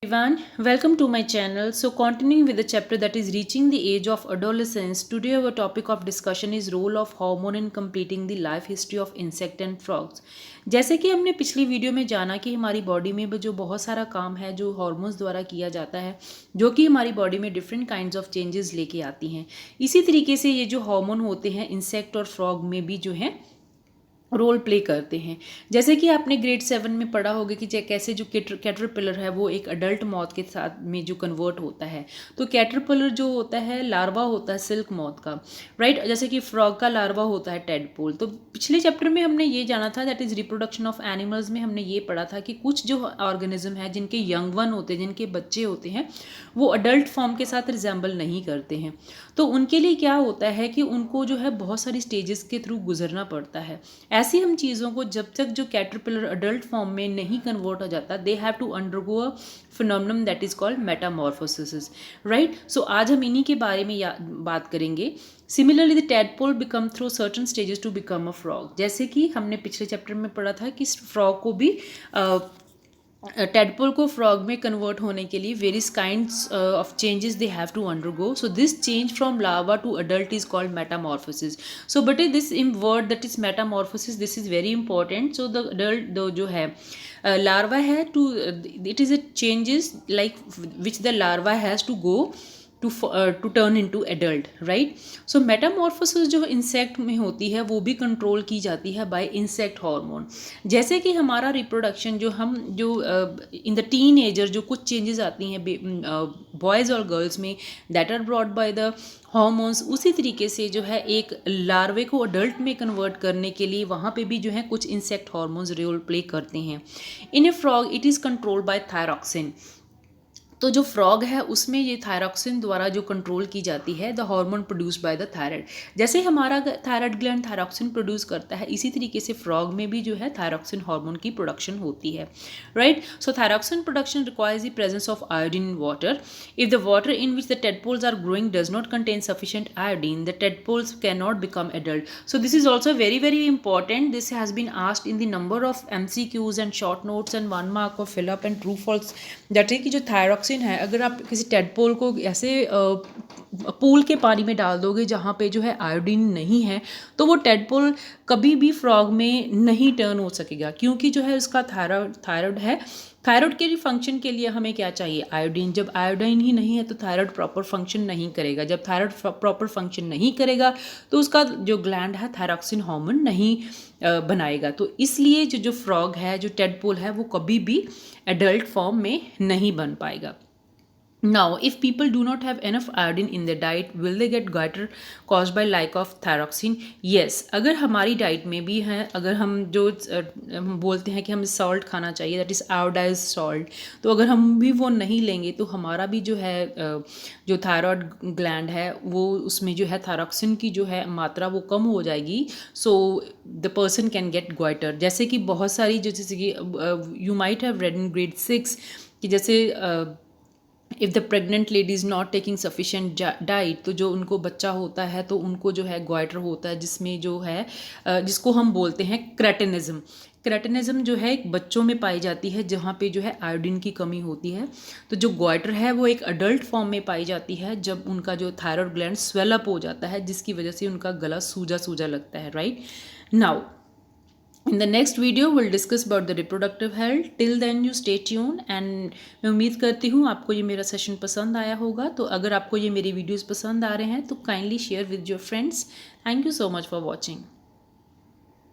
Everyone, welcome to my channel. So continuing with the chapter that is reaching the age of adolescence, today our topic of discussion is role of hormone in completing the life history of insect and frogs. जैसे कि हमने पिछली video में जाना कि हमारी body में जो बहुत सारा काम है जो हार्मोन्स द्वारा किया जाता है, जो कि हमारी बॉडी में डिफरेंट काइंड्स ऑफ चेंजेस लेके आती हैं। इसी तरीके से ये जो हार्मोन होते हैं इंसेक्ट और फ्रॉग में भी जो है रोल प्ले करते हैं। जैसे कि आपने ग्रेड 7 में पढ़ा होगा कि कैसे जो कैटरपिलर है वो एक अडल्ट मॉथ के साथ में जो कन्वर्ट होता है। तो कैटरपिलर जो होता है लार्वा होता है सिल्क मॉथ का, राइट। जैसे कि फ्रॉग का लार्वा होता है टेडपोल। तो पिछले चैप्टर में हमने ये जाना था that is reproduction of animals में हमने ये पढ़ा था कि कुछ जो ऑर्गेनिज्म है जिनके यंग वन होते हैं, जिनके बच्चे होते हैं, वो अडल्ट फॉर्म के साथ रिजेंबल नहीं करते हैं। तो उनके लिए क्या होता है कि उनको जो है बहुत सारी स्टेजेस के थ्रू गुजरना पड़ता है। ऐसी हम चीज़ों को जब तक जो कैटरपिलर अडल्ट फॉर्म में नहीं कन्वर्ट हो जाता, they have to undergo a phenomenon that is called metamorphosis, right. So आज हम इन्हीं के बारे में बात करेंगे। Similarly the tadpole become through certain stages to become a frog. जैसे कि हमने पिछले चैप्टर में पढ़ा था कि फ्रॉग को भी टेडपोल को फ्रॉग में कन्वर्ट होने के लिए various kinds of changes they have to undergo. So this change from larva to adult is called metamorphosis. So but this in word that is metamorphosis, this is very important. So the adult जो है larva है to it is a changes like which the larva has to go to turn into adult, right. So metamorphosis जो insect में होती है वो भी control की जाती है बाय इंसेक्ट हार्मोन। जैसे कि हमारा रिप्रोडक्शन जो इन द टीन एजर जो कुछ चेंजेस आती हैं बॉयज़ और गर्ल्स में that are brought by the hormones, उसी तरीके से जो है एक लार्वे को अडल्ट में कन्वर्ट करने के लिए वहाँ पे भी जो है कुछ इंसेक्ट हार्मोन्स रोल प्ले करते हैं। In a frog it is controlled by thyroxine. तो जो फ्रॉग है उसमें ये थायरॉक्सिन द्वारा जो कंट्रोल की जाती है the hormone produced by the thyroid. जैसे हमारा थायराइड ग्लैंड थायरॉक्सिन प्रोड्यूस करता है, इसी तरीके से फ्रॉग में भी जो है थायरॉक्सिन हार्मोन की प्रोडक्शन होती है, right. So thyroxine production requires the presence of iodine in water. If the water in which the tadpoles are growing does not contain sufficient iodine, the tadpoles can not become adult. So this is also very very important. This has been asked in the number of MCQs and short notes and 1 mark of fill up and true false. दैट है कि जो thyroxine है, अगर आप किसी tadpole को ऐसे पूल के पानी में डाल दोगे जहाँ पे जो है आयोडीन नहीं है, तो वो टेडपोल कभी भी फ्रॉग में नहीं टर्न हो सकेगा, क्योंकि जो है उसका थायराइड है। थायराइड के फंक्शन के लिए हमें क्या चाहिए? आयोडीन। जब आयोडीन ही नहीं है तो थायराइड प्रॉपर फंक्शन नहीं करेगा। जब थायराइड प्रॉपर फंक्शन नहीं करेगा तो उसका जो ग्लैंड है थायरॉक्सिन हार्मोन नहीं बनाएगा। तो इसलिए जो फ्रॉग है, जो टेडपोल है, वो कभी भी एडल्ट फॉर्म में नहीं बन पाएगा। Now, if people do not have enough iodine in their diet, will they get goiter caused by lack of thyroxine? Yes, अगर हमारी डाइट में भी है, अगर हम हम बोलते हैं कि हमें सॉल्ट खाना चाहिए दैट इज़ आयोडाइज सॉल्ट, तो अगर हम भी वो नहीं लेंगे तो हमारा भी जो है जो थायराइड ग्लैंड है वो उसमें जो है थायरॉक्सिन की जो है मात्रा वो कम हो जाएगी। So the person can get goitre. जैसे कि बहुत सारी जैसे कि you might have read in grade 6 कि जैसे if the pregnant lady is not taking sufficient diet, तो जो उनको बच्चा होता है तो उनको जो है गोइटर होता है, जिसमें जो है जिसको हम बोलते हैं क्रेटिनिज्म। क्रेटिनिज्म जो है एक बच्चों में पाई जाती है जहाँ पे जो है आयोडीन की कमी होती है। तो जो गोइटर है वो एक अडल्ट फॉर्म में पाई जाती है जब उनका जो थायराइड ग्लैंड स्वेलअप हो जाता है, जिसकी वजह से उनका गला सूजा सूजा लगता है, right. Now in the next video we'll discuss about the reproductive health. Till then you stay tuned and मैं उम्मीद करती हूँ आपको ये मेरा सेशन पसंद आया होगा। तो अगर आपको ये मेरी वीडियोस पसंद आ रहे हैं तो kindly share with your friends. Thank you so much for watching.